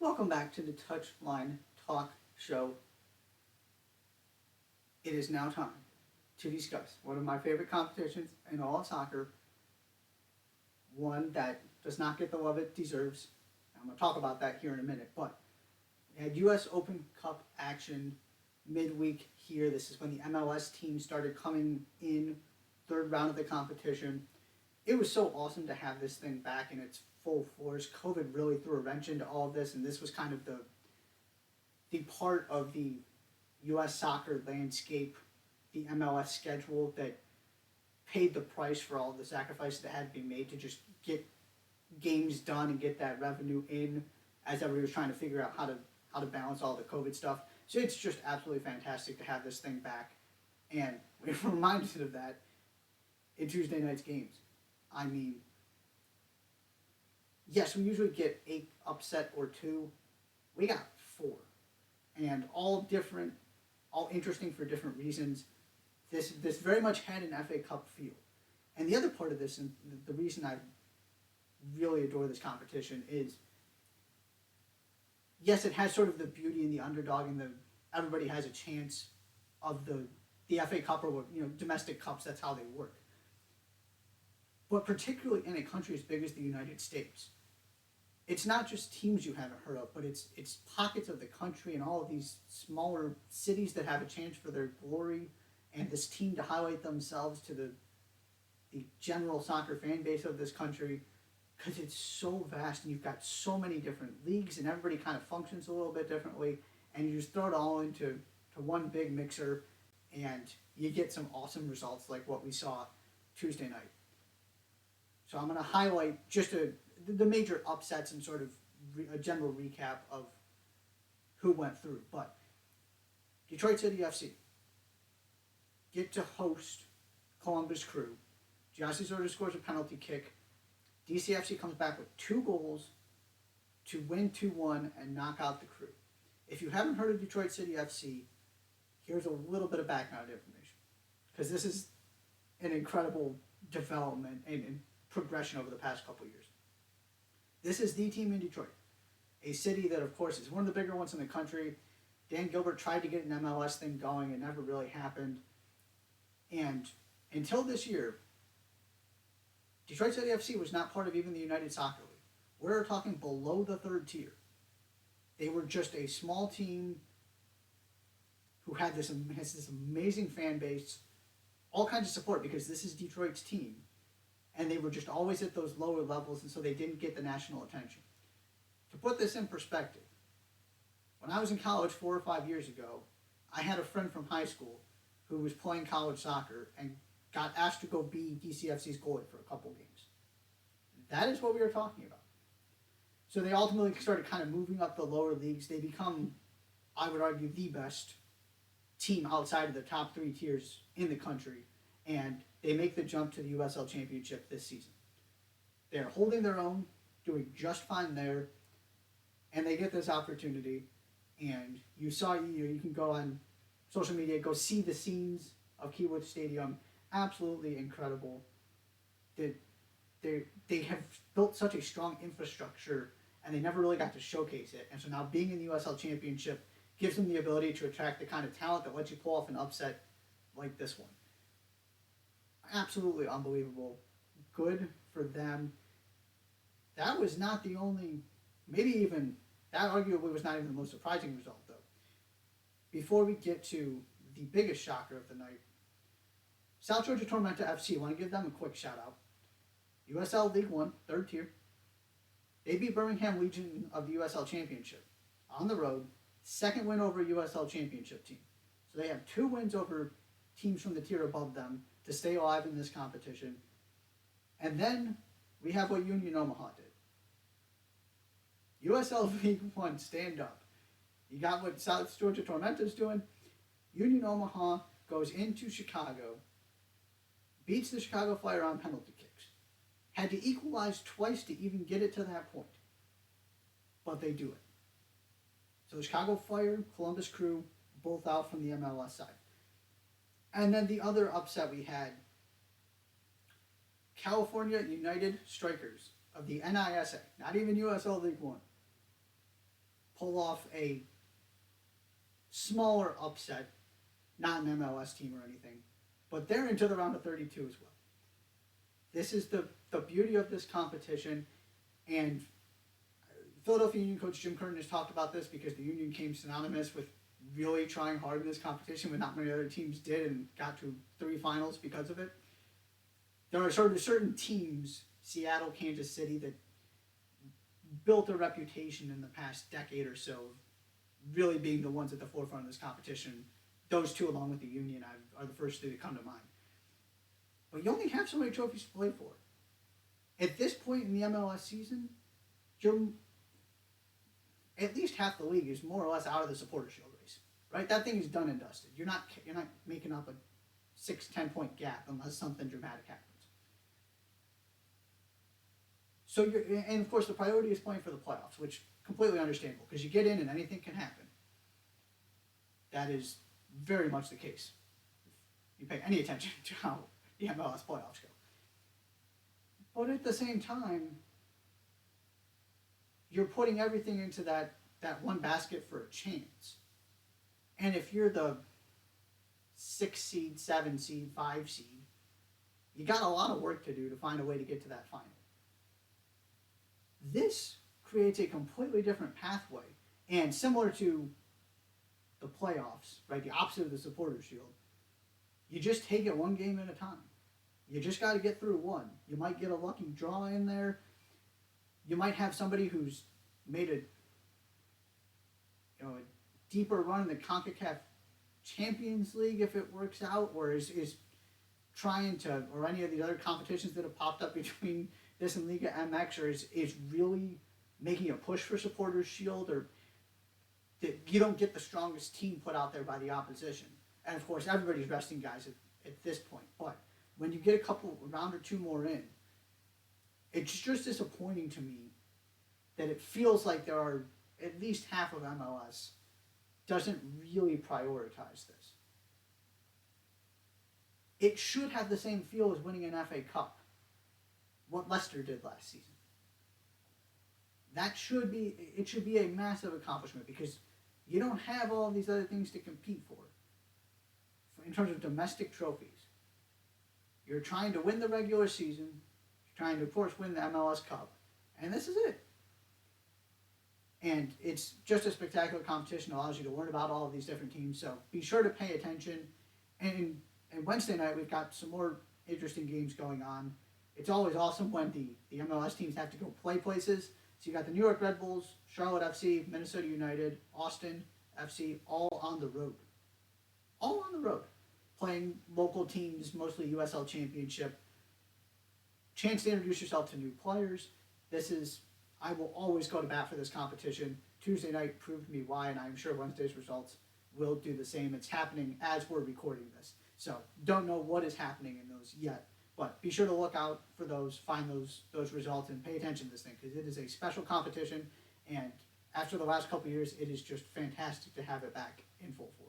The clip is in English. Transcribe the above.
Welcome back to the Touchline Talk Show. It is now time to discuss one of my favorite competitions in all of soccer, one that does not get the love it deserves. I'm going to talk about that here in a minute, but we had U.S. Open Cup action midweek here. This is when the MLS team started coming in, third round of the competition. It was so awesome to have this thing back in its full force. COVID really threw a wrench into all of this, and this was kind of the part of the U.S. soccer landscape, the MLS schedule, that paid the price for all the sacrifices that had to be made to just get games done and get that revenue in as everybody was trying to figure out how to balance all the COVID stuff. So it's just absolutely fantastic to have this thing back. And we're reminded of that in Tuesday night's games. I mean, yes, we usually get 8 upset or 2. We got 4. And all different, all interesting for different reasons. This very much had an FA Cup feel. And the other part of this, and the reason I really adore this competition is, yes, it has sort of the beauty and the underdog and everybody has a chance of the FA Cup or domestic cups. That's how they work. But particularly in a country as big as the United States, it's not just teams you haven't heard of, but it's pockets of the country and all of these smaller cities that have a chance for their glory and this team to highlight themselves to the general soccer fan base of this country, because it's so vast and you've got so many different leagues and everybody kind of functions a little bit differently, and you just throw it all into one big mixer and you get some awesome results like what we saw Tuesday night. So I'm going to highlight just the major upsets and sort of a general recap of who went through. But Detroit City FC get to host Columbus Crew. Giassi sort of scores a penalty kick. DCFC comes back with 2 goals to win 2-1 and knock out the Crew. If you haven't heard of Detroit City FC, here's a little bit of background information, because this is an incredible development and progression over the past couple years. This is the team in Detroit, a city that, of course, is one of the bigger ones in the country. Dan Gilbert tried to get an MLS thing going. It never really happened. And until this year, Detroit City FC was not part of even the United Soccer League. We're talking below the 3rd tier. They were just a small team who has this amazing fan base, all kinds of support, because this is Detroit's team. And they were just always at those lower levels, and so they didn't get the national attention. To put this in perspective, when I was in college 4 or 5 years ago, I had a friend from high school who was playing college soccer and got asked to go be DCFC's goalie for a couple games. That is what we were talking about. So they ultimately started kind of moving up the lower leagues. They become, I would argue, the best team outside of the top 3 tiers in the country, and they make the jump to the USL Championship this season. They're holding their own, doing just fine there, and they get this opportunity. And you can go on social media, go see the scenes of Keywood Stadium. Absolutely incredible. They have built such a strong infrastructure, and they never really got to showcase it. And so now being in the USL Championship gives them the ability to attract the kind of talent that lets you pull off an upset like this one. Absolutely unbelievable. Good for them. That was not the only, that arguably was not even the most surprising result, though. Before we get to the biggest shocker of the night, South Georgia Tormenta FC, I want to give them a quick shout out. USL League 1, 3rd tier. They beat Birmingham Legion of the USL Championship on the road, 2nd win over a USL Championship team. So they have 2 wins over teams from the tier above them to stay alive in this competition. And then we have what Union Omaha did. USL League 1, stand up. You got what South Georgia Tormenta is doing. Union Omaha goes into Chicago, beats the Chicago Fire on penalty kicks. Had to equalize twice to even get it to that point. But they do it. So the Chicago Fire, Columbus Crew, both out from the MLS side. And then the other upset we had, California United Strikers of the NISA, not even USL League 1, pull off a smaller upset, not an MLS team or anything, but they're into the round of 32 as well. This is the beauty of this competition, and Philadelphia Union coach Jim Curtin has talked about this because the Union came synonymous with really trying hard in this competition when not many other teams did and got to 3 finals because of it. There are sort of certain teams, Seattle, Kansas City, that built a reputation in the past decade or so of really being the ones at the forefront of this competition. Those two, along with the Union, are the first 2 that come to mind. But you only have so many trophies to play for. At this point in the MLS season, you're at least half the league is more or less out of the Supporters' Shield race, right? That thing is done and dusted. You're not making up a 6-10 point gap unless something dramatic happens. So and of course the priority is playing for the playoffs, which completely understandable because you get in and anything can happen. That is very much the case. If you pay any attention to how the MLS playoffs go. But at the same time, you're putting everything into that one basket for a chance. And if you're the 6 seed, 7 seed, 5 seed, you got a lot of work to do to find a way to get to that final. This creates a completely different pathway, and similar to the playoffs, right, the opposite of the Supporters' Shield, you just take it one game at a time. You just got to get through one. You might get a lucky draw in there. You might have somebody who's made a deeper run in the CONCACAF Champions League if it works out, or is trying to, or any of the other competitions that have popped up between this and Liga MX, or is really making a push for Supporters' Shield, or that you don't get the strongest team put out there by the opposition. And of course, everybody's resting guys at this point. But when you get a round or 2 more in, it's just disappointing to me that it feels like there are at least half of MLS doesn't really prioritize this. It should have the same feel as winning an FA Cup, what Leicester did last season. It should be a massive accomplishment because you don't have all these other things to compete for in terms of domestic trophies. You're trying to win the regular season, you're trying to, of course, win the MLS Cup, and this is it. And it's just a spectacular competition. It allows you to learn about all of these different teams, so be sure to pay attention. And Wednesday night, we've got some more interesting games going on. It's always awesome when the MLS teams have to go play places. So you got the New York Red Bulls, Charlotte FC, Minnesota United, Austin FC, all on the road. All on the road. Playing local teams, mostly USL Championship. Chance to introduce yourself to new players. I will always go to bat for this competition. Tuesday night proved me why, and I'm sure Wednesday's results will do the same. It's happening as we're recording this. So don't know what is happening in those yet. But be sure to look out for those, find those results, and pay attention to this thing because it is a special competition. And after the last couple of years, it is just fantastic to have it back in full force.